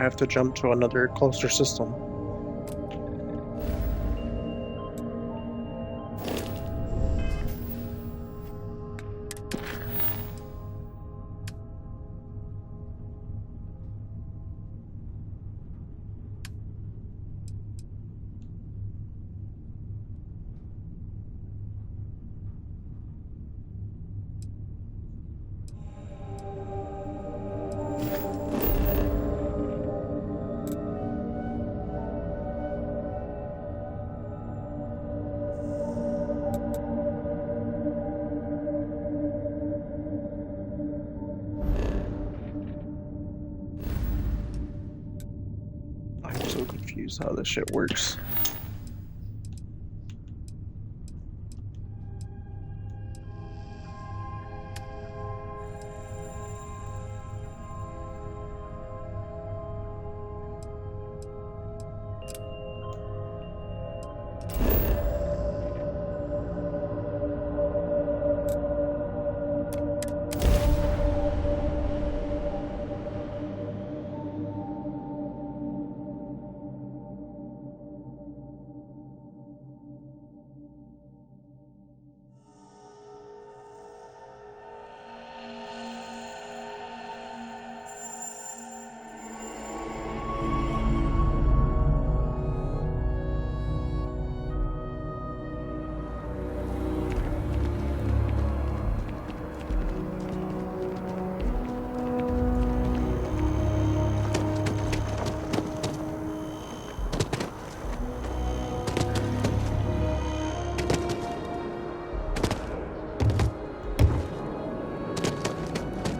I have to jump to another closer system. I'm so confused how this shit works.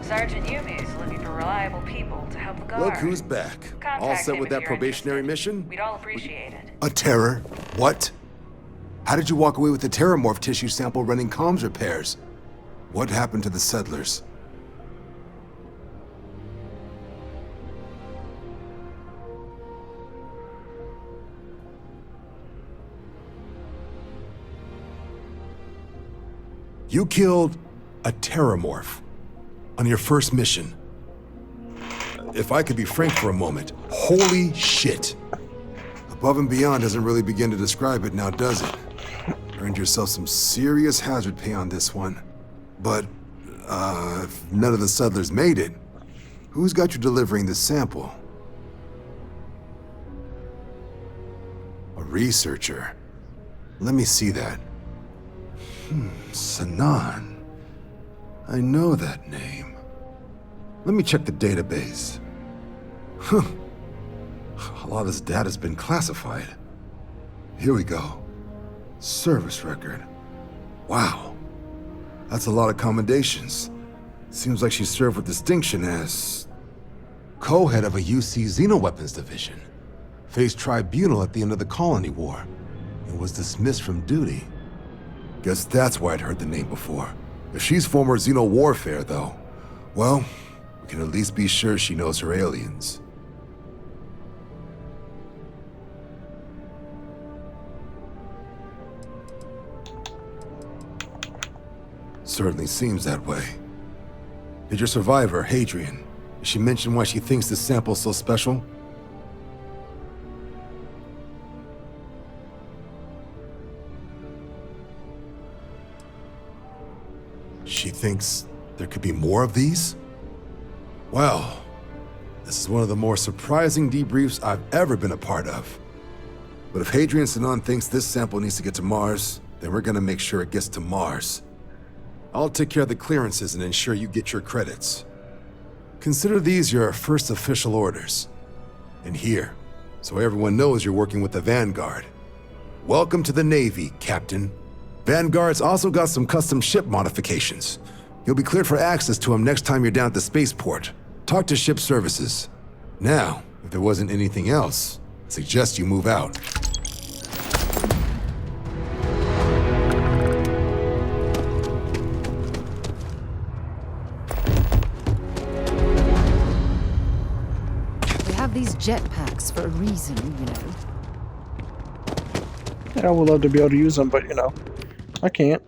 Sergeant Yumi's looking for reliable people to help the guard. Look who's back. All Contact set him with if that you're probationary interested. mission? We'd all appreciate it. A terror? What? How did you walk away with the terramorph tissue sample running comms repairs? What happened to the settlers? You killed a terramorph on your first mission. If I could be frank for a moment, holy shit. Above and beyond doesn't really begin to describe it now, does it? Earned yourself some serious hazard pay on this one. But, if none of the settlers made it, who's got you delivering this sample? A researcher. Let me see that. Sanan. I know that name. Let me check the database. Huh. A lot of this data's been classified. Here we go. Service record. Wow. That's a lot of commendations. Seems like she served with distinction as co-head of a UC Xenoweapons division. Faced tribunal at the end of the Colony War and was dismissed from duty. Guess that's why I'd heard the name before. If she's former Xeno warfare, though, well, we can at least be sure she knows her aliens. Certainly seems that way. Did your survivor, Hadrian, did she mention why she thinks this sample's so special? She thinks there could be more of these? Well, this is one of the more surprising debriefs I've ever been a part of. But if Hadrian Sanan thinks this sample needs to get to Mars, then we're gonna make sure it gets to Mars. I'll take care of the clearances and ensure you get your credits. Consider these your first official orders. And here, so everyone knows you're working with the Vanguard. Welcome to the Navy, Captain. Vanguard's also got some custom ship modifications. You'll be cleared for access to them next time you're down at the spaceport. Talk to ship services. Now, if there wasn't anything else, I suggest you move out. They have these jetpacks for a reason, you know. Yeah, I would love to be able to use them, but you know, I can't.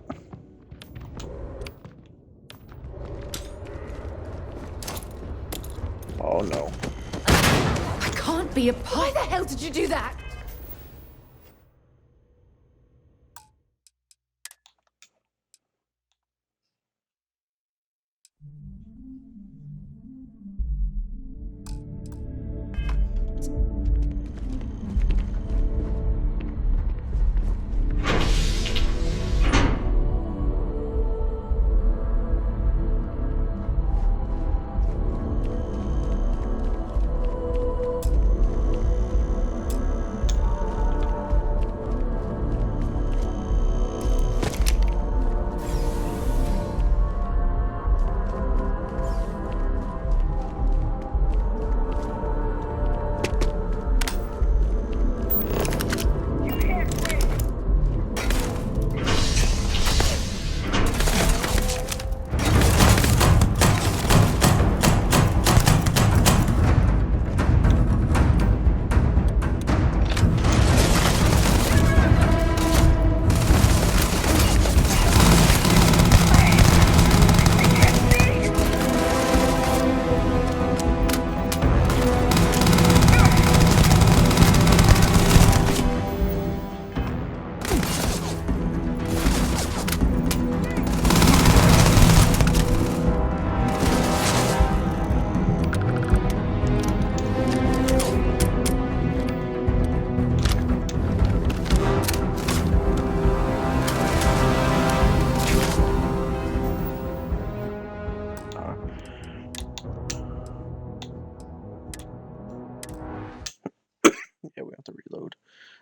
Oh no. be a Why the hell did you do that? Yeah, we have to reload.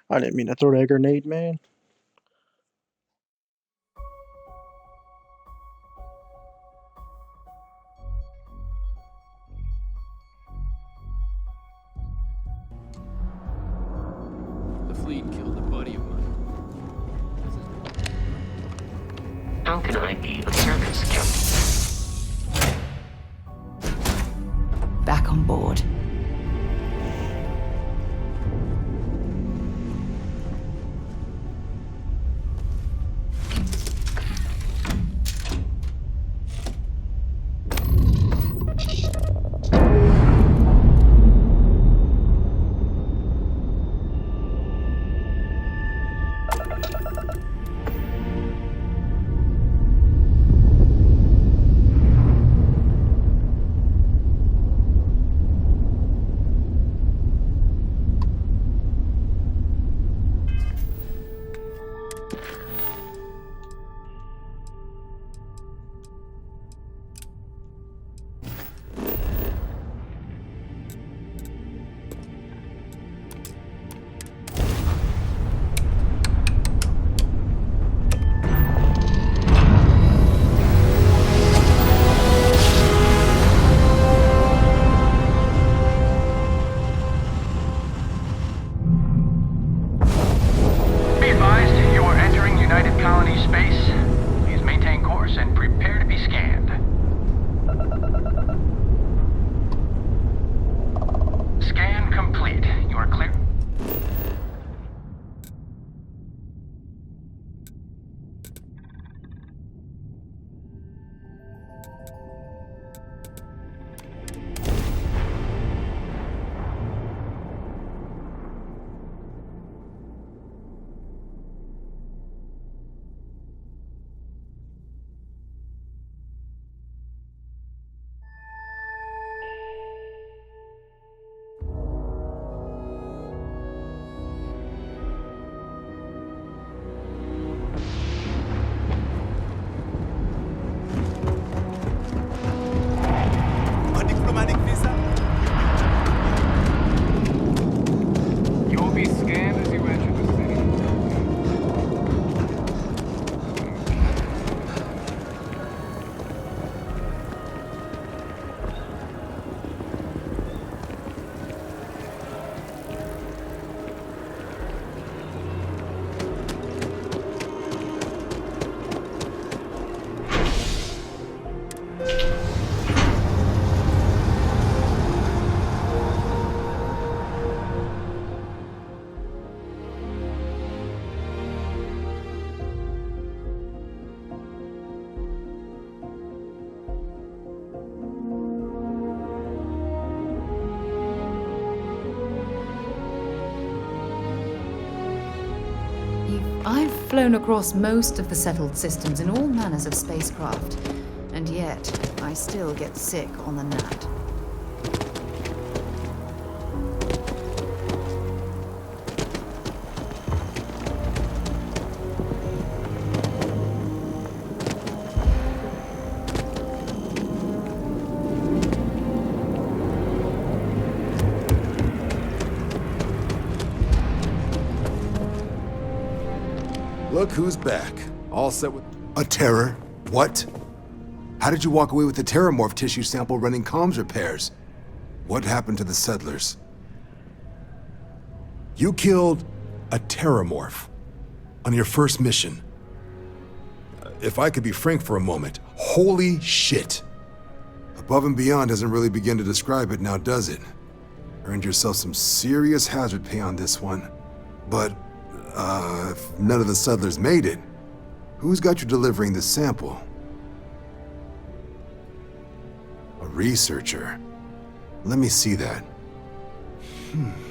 I didn't mean to throw that grenade, man. The fleet killed a buddy of mine. How can I be of service, Captain? Back on board. flown across most of the settled systems in all manners of spacecraft, and yet I still get sick on the gnat. Look who's back. All set with... A terror? What? How did you walk away with the terramorph tissue sample running comms repairs? What happened to the settlers? You killed a terramorph on your first mission. If I could be frank for a moment, holy shit. Above and beyond doesn't really begin to describe it now, does it? Earned yourself some serious hazard pay on this one. But, if none of the settlers made it, who's got you delivering the sample? A researcher. Let me see that.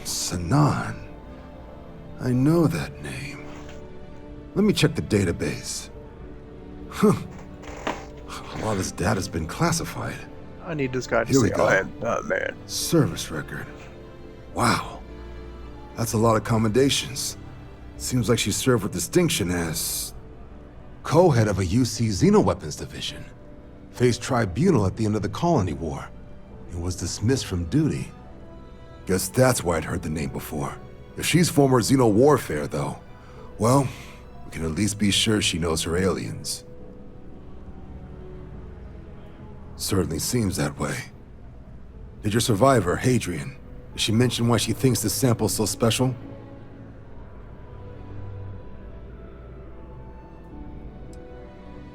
Sanan. I know that name. Let me check the database. Huh. A lot of this data's been classified. I need this guy to Here we say, go. oh man. Service record. Wow. That's a lot of commendations. Seems like she served with distinction as co-head of a UC Xenoweapons division. Faced tribunal at the end of the Colony War. And was dismissed from duty. Guess that's why I'd heard the name before. If she's former Xeno warfare, though, well, we can at least be sure she knows her aliens. Certainly seems that way. Did your survivor, Hadrian, did she mention why she thinks this sample's so special?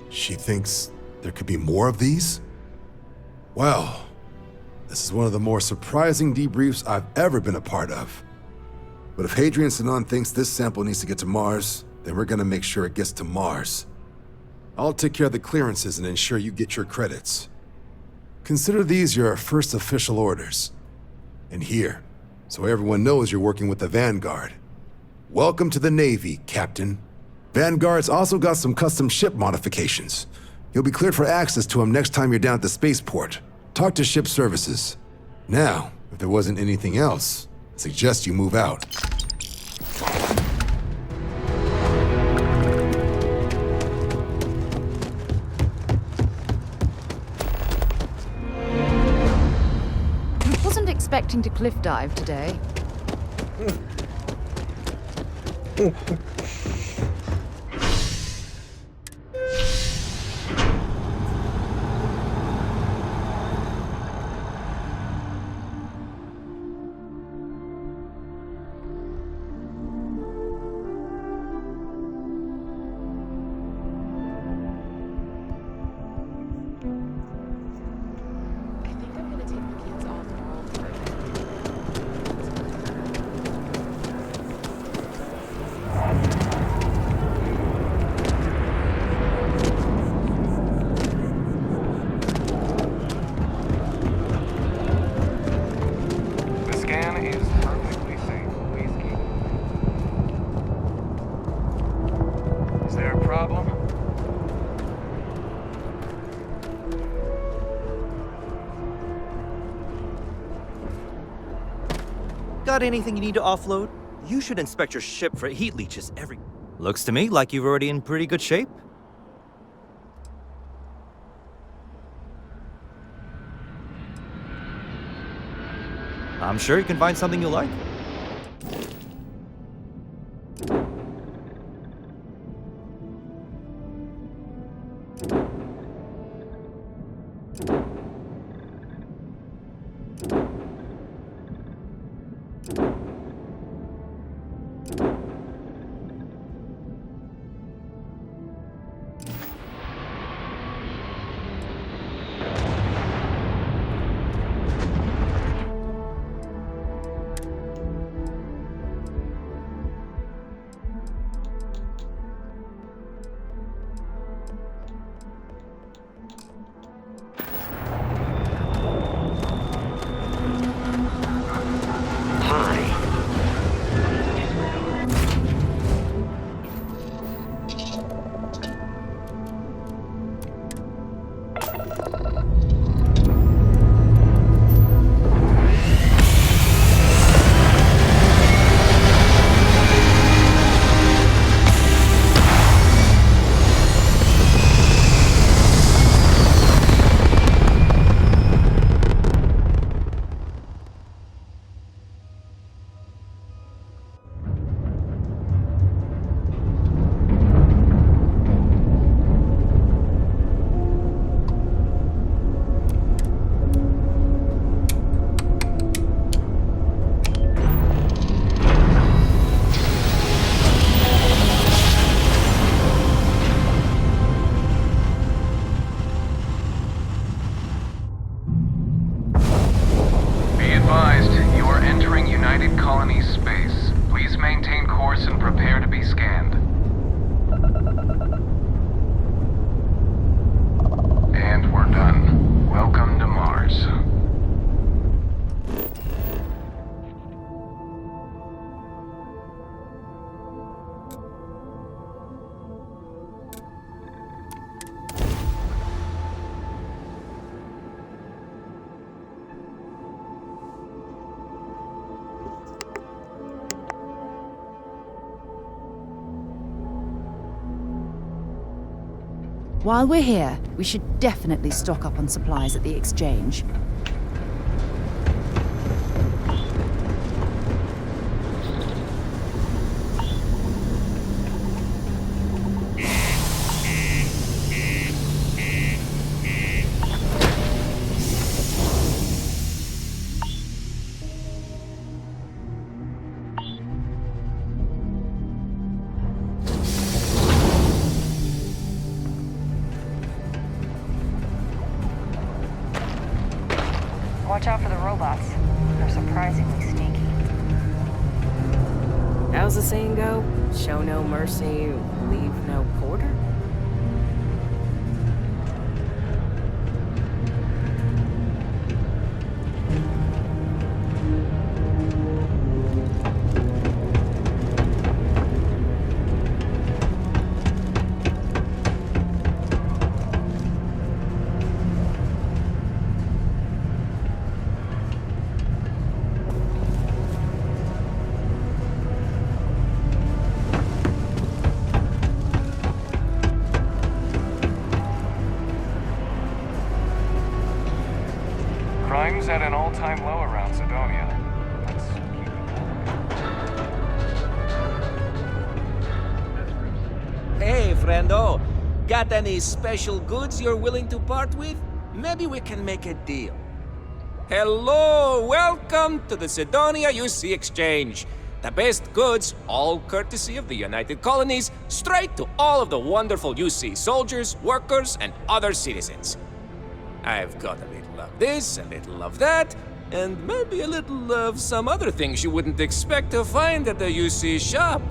She thinks there could be more of these? Well, this is one of the more surprising debriefs I've ever been a part of. But if Hadrian Sanan thinks this sample needs to get to Mars, then we're gonna make sure it gets to Mars. I'll take care of the clearances and ensure you get your credits. Consider these your first official orders. And here, so everyone knows you're working with the Vanguard. Welcome to the Navy, Captain. Vanguard's also got some custom ship modifications. You'll be cleared for access to them next time you're down at the spaceport. Talk to ship services. Now, if there wasn't anything else, I suggest you move out. Wasn't expecting to cliff dive today. I think I'm gonna take the kids off tomorrow for a bit. The scan is perfectly safe. Please keep. Is there a problem? Got anything you need to offload? You should inspect your ship for heat leeches every... Looks to me like you're already in pretty good shape. I'm sure you can find something you like. While we're here, we should definitely stock up on supplies at the exchange. Watch out for the robots. They're surprisingly sneaky. How's the saying go? Show no mercy, leave no quarter? Crime's at an all-time low around Sidonia. Let's keep it moving. Hey, friendo. Got any special goods you're willing to part with? Maybe we can make a deal. Hello, welcome to the Sidonia UC Exchange. The best goods, all courtesy of the United Colonies, straight to all of the wonderful UC soldiers, workers, and other citizens. I've got a little of this, a little of that, and maybe a little of some other things you wouldn't expect to find at the UC shop,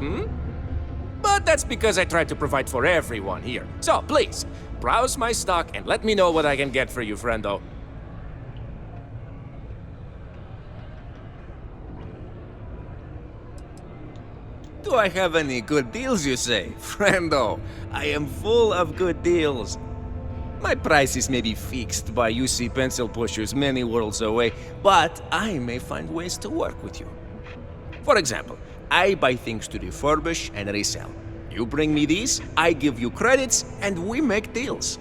But that's because I try to provide for everyone here. So please, browse my stock and let me know what I can get for you, friendo. Do I have any good deals, you say? Friendo, I am full of good deals. My prices may be fixed by UC pencil pushers many worlds away, but I may find ways to work with you. For example, I buy things to refurbish and resell. You bring me these, I give you credits, and we make deals.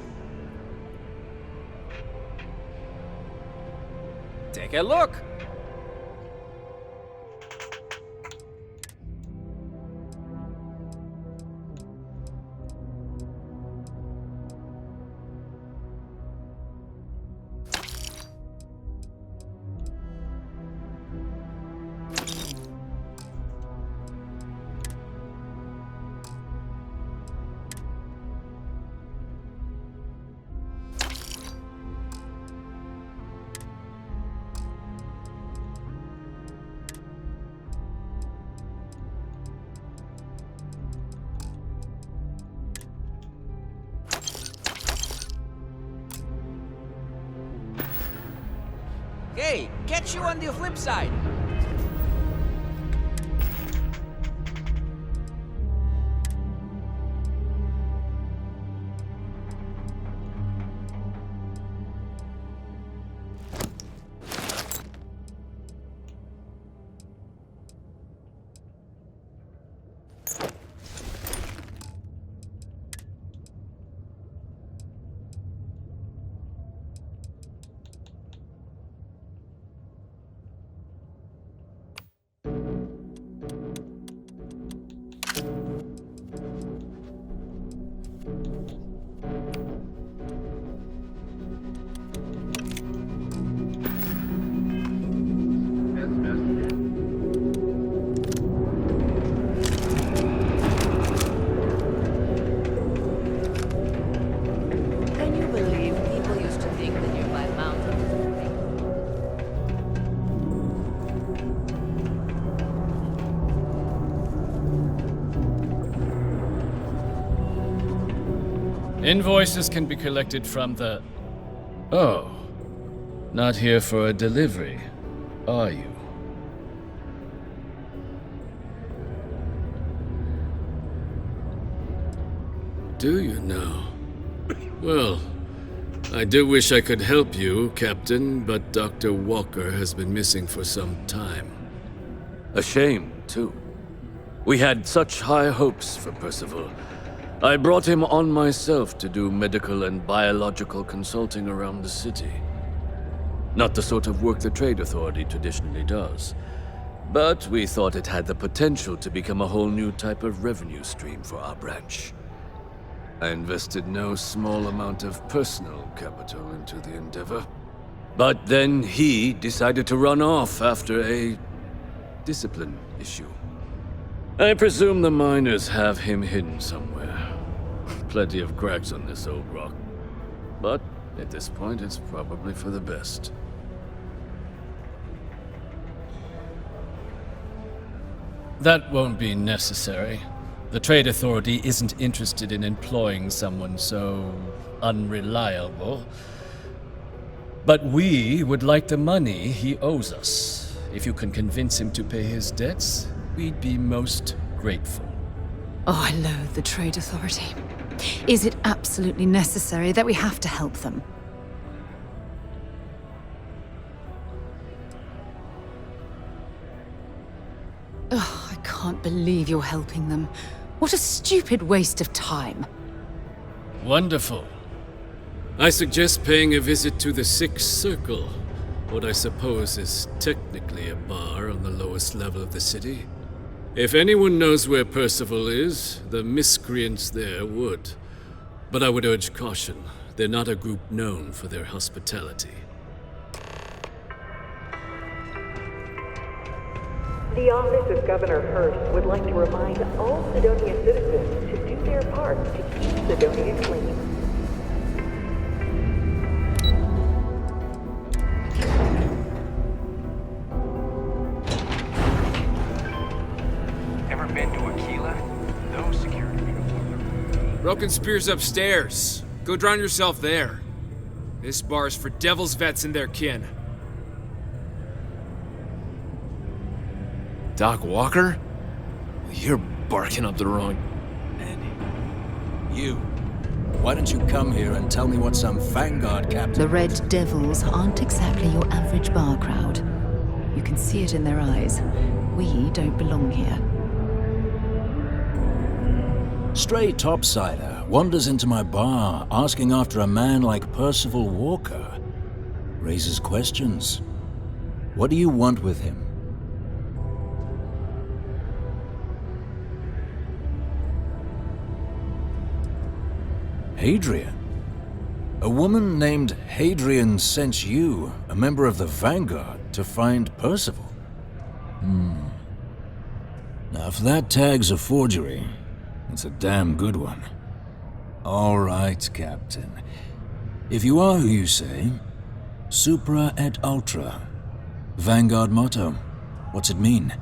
Take a look. Hey, catch you on the flip side. Invoices can be collected from the... Oh. Not here for a delivery, are you? Do you now? Well, I do wish I could help you, Captain, but Dr. Walker has been missing for some time. A shame, too. We had such high hopes for Percival. I brought him on myself to do medical and biological consulting around the city. Not the sort of work the Trade Authority traditionally does, but we thought it had the potential to become a whole new type of revenue stream for our branch. I invested no small amount of personal capital into the endeavor. But then he decided to run off after a discipline issue. I presume the miners have him hidden somewhere. Plenty of cracks on this old rock. But at this point, it's probably for the best. That won't be necessary. The Trade Authority isn't interested in employing someone so unreliable. But we would like the money he owes us. If you can convince him to pay his debts, we'd be most grateful. Oh, I loathe the Trade Authority. Is it absolutely necessary that we have to help them? Oh, I can't believe you're helping them. What a stupid waste of time. Wonderful. I suggest paying a visit to the Sixth Circle, what I suppose is technically a bar on the lowest level of the city. If anyone knows where Percival is, the miscreants there would. But I would urge caution. They're not a group known for their hospitality. The Office of Governor Hurst would like to remind all Sidonia citizens to do their part to keep Sidonia clean. Ever been to Aquila? Those security uniforms. Broken Spear's upstairs. Go drown yourself there. This bar's for Devil's vets and their kin. Doc Walker? You're barking up the wrong... You. Why don't you come here and tell me what some Vanguard captain... The Red Devils aren't exactly your average bar crowd. You can see it in their eyes. We don't belong here. Stray topsider wanders into my bar asking after a man like Percival Walker. Raises questions. What do you want with him? Hadrian? A woman named Hadrian sent you, a member of the Vanguard, to find Percival? Now, if that tag's a forgery, it's a damn good one. All right, Captain. If you are who you say, Supra et Ultra. Vanguard motto. What's it mean?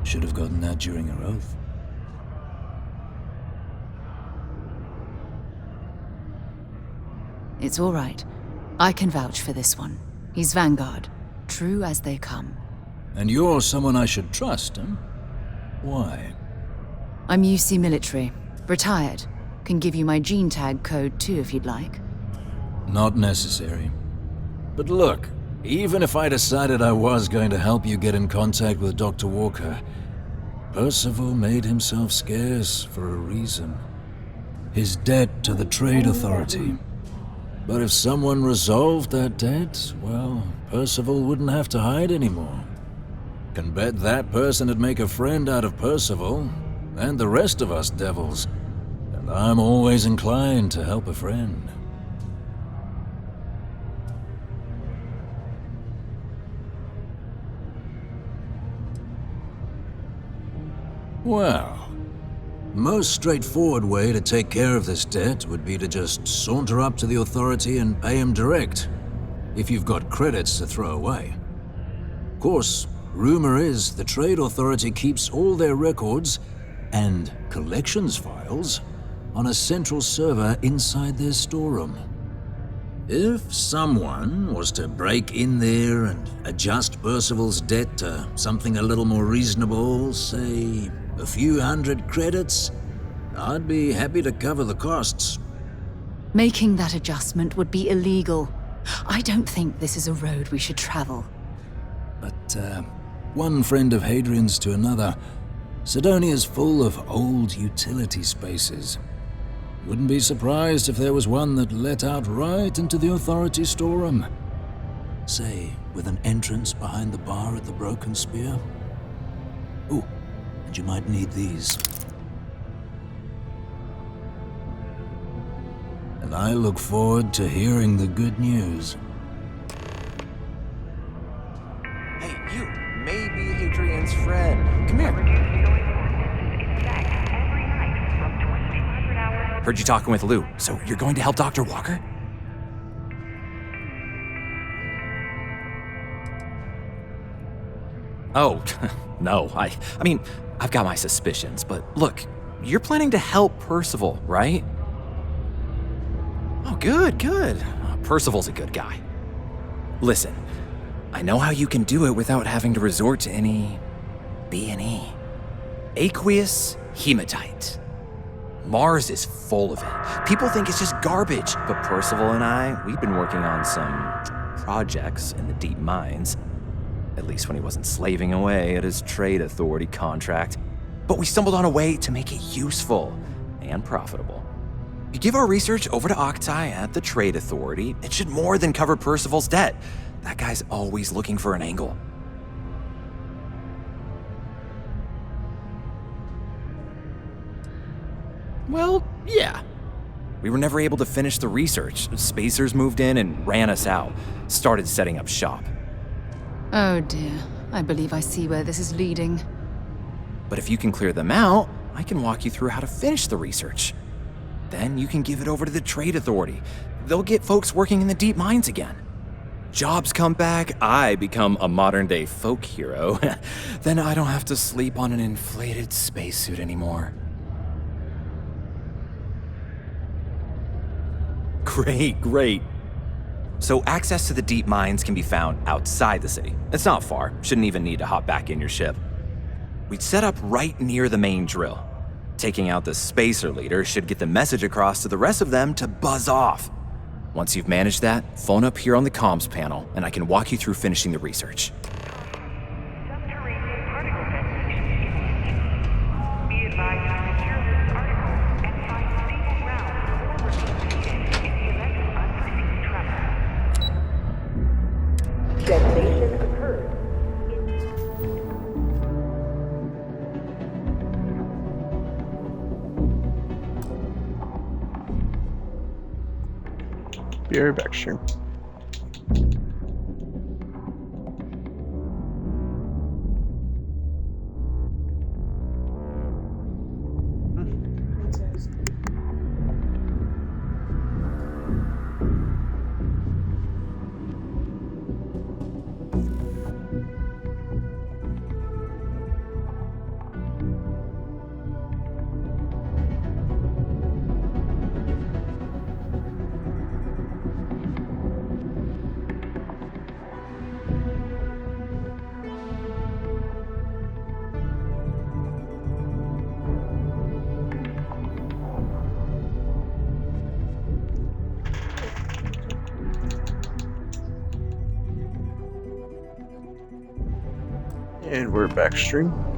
Should have gotten that during your oath. It's all right. I can vouch for this one. He's Vanguard. True as they come. And you're someone I should trust, huh? Why? I'm UC military. Retired. Can give you my gene tag code too if you'd like. Not necessary. But look, even if I decided I was going to help you get in contact with Dr. Walker, Percival made himself scarce for a reason. His debt to the Trade Authority. But if someone resolved that debt, well, Percival wouldn't have to hide anymore. Can bet that person would make a friend out of Percival, and the rest of us devils. And I'm always inclined to help a friend. Well, most straightforward way to take care of this debt would be to just saunter up to the authority and pay him direct, if you've got credits to throw away. Of course, rumor is the Trade Authority keeps all their records and collections files on a central server inside their storeroom. If someone was to break in there and adjust Percival's debt to something a little more reasonable, say a few hundred credits, I'd be happy to cover the costs. Making that adjustment would be illegal. I don't think this is a road we should travel. But, one friend of Hadrian's to another. Sidonia's full of old utility spaces. Wouldn't be surprised if there was one that let out right into the Authority storeroom. Say, with an entrance behind the bar at the Broken Spear. Ooh, and you might need these. And I look forward to hearing the good news. Hey, you may be Hadrian's friend. Come here. Heard you talking with Lou, so you're going to help Dr. Walker? Oh, no, I mean, I've got my suspicions, but look, you're planning to help Percival, right? Oh, good. Percival's a good guy. Listen, I know how you can do it without having to resort to any B&E. Aqueous hematite. Mars is full of it. People think it's just garbage, but Percival and I, we've been working on some projects in the deep mines. At least when he wasn't slaving away at his trade authority contract. But we stumbled on a way to make it useful and profitable. You give our research over to Octai at the trade authority, it should more than cover Percival's debt. That guy's always looking for an angle. Well, yeah. We were never able to finish the research. Spacers moved in and ran us out. Started setting up shop. Oh dear, I believe I see where this is leading. But if you can clear them out, I can walk you through how to finish the research. Then you can give it over to the trade authority. They'll get folks working in the deep mines again. Jobs come back, I become a modern-day folk hero. Then I don't have to sleep on an inflated spacesuit anymore. Great. So access to the deep mines can be found outside the city. It's not far, shouldn't even need to hop back in your ship. We'd set up right near the main drill. Taking out the spacer leader should get the message across to the rest of them to buzz off. Once you've managed that, phone up here on the comms panel, and I can walk you through finishing the research. Detonation occurred. Be right back, stream. And we're back stream.